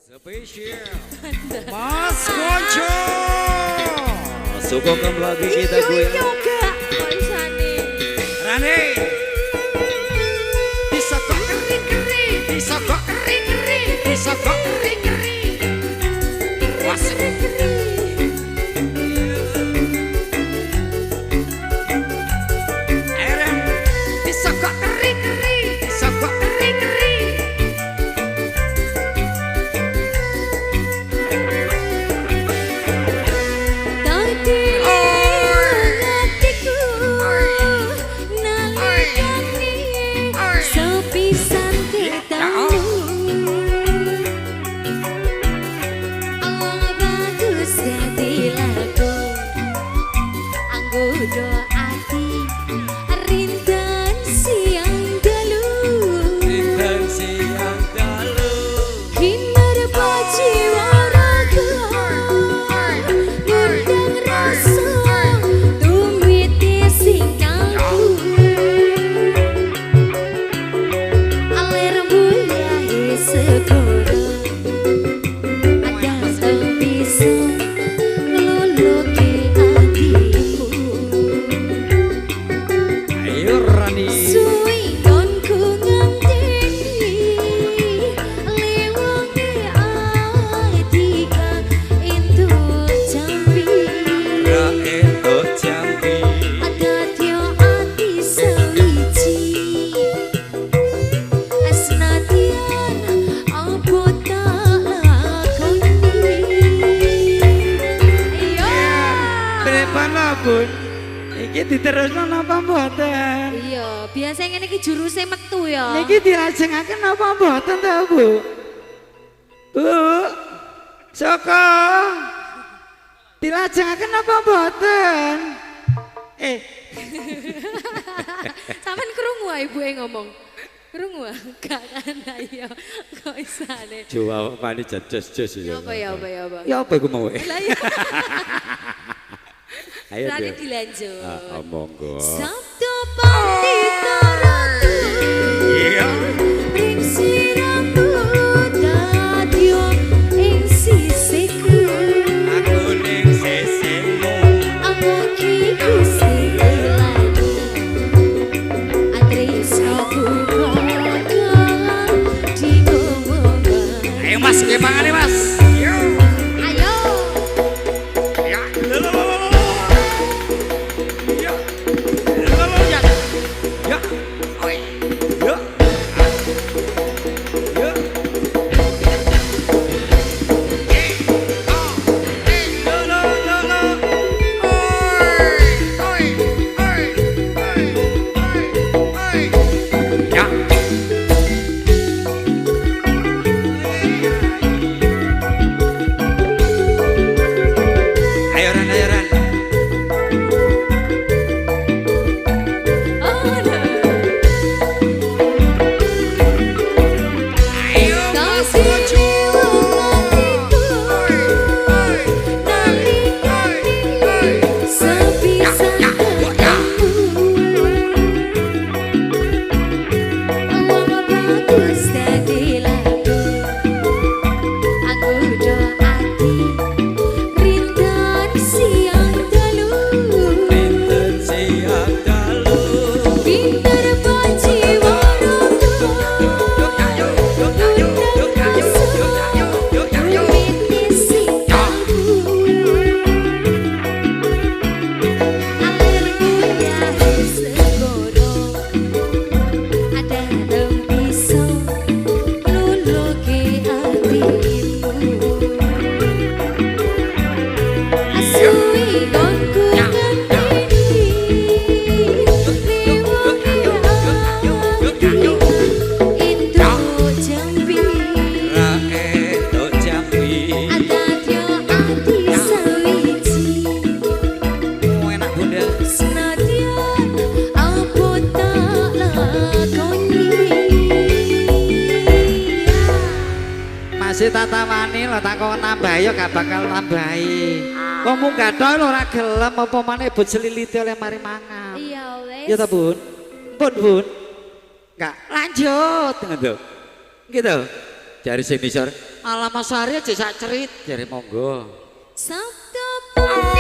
Spesial Mas Konco. Sukongkem lagi kita gue. Yoga Rani. Bisa kok kering-kering, bisa kok kering-kering, bisa kok kering-kering. Wasik. Eren bisa kok kering-kering, bisa kok kering-kering. Tadi hatiku nalikane sepisan ketemu. Allah bagus dadi lagu anggo doati rindan siang dalu. Rindan siang dalu. Kinar baci waraga ngundang rasa tumiti singkangku alir mulai segoro ada bisa ngeluluki hatimu. Ayo Rani. Suwi konku nganteni lewangi atika itu jambi Ra entuk jambi. adatyo ati sawiji asnatian apa tak lakoni. Ayo Prepana Bun. Iki diterusno napa mboten? iya biasanya ini jurusnya metu ya. Niki dilajengaken napa mboten ta, Bu? Bu. Saka. Dilajengaken napa mboten? Sampeyan krungu wae ibuke ngomong. Krungu wae gak kan ayo kok isane. Jawab pani jos-jos ya. Apa ya apa ya apa. Ya apa iku mau? Lah ya. Ayo. Berani Dek. dilanjut. Monggo. Sabtu pandita ratu. Iya. Ing siramu dadyo ing sisiku. Aku ning sisimu. Aku ki Gusti lanu. Atris aku kodolan digomongan. Ayo Mas, kepangane Mas. Yo. Ayo. Ya. Ya. Ya. Ya. Oi. Ya. Ya. Ayo Ran, ayo Ran. Ayo Mas Koco. Pinten siang dalu. Pinter baci waraga tumiti singkangku alir mulai segoro ada bisa nulungi hatimu. Asui konku nganteni lewangi atika itu jambi Ra entuk jambi. adatyo ati sawiji Enak Bunda. senadyan apa tak lakoni. Masih tatawani lho tak kok nambah ya gak bakal nambahi. Kok mung gathok lho ora gelem apa maneh but seliliti oleh mari mangan. Iya wes. Ya ta Bun? Bun. Enggak lanjut ngono. Gitu. Jari sing nisor. Alah Mas Ari aja sak cerit jare monggo. Sabda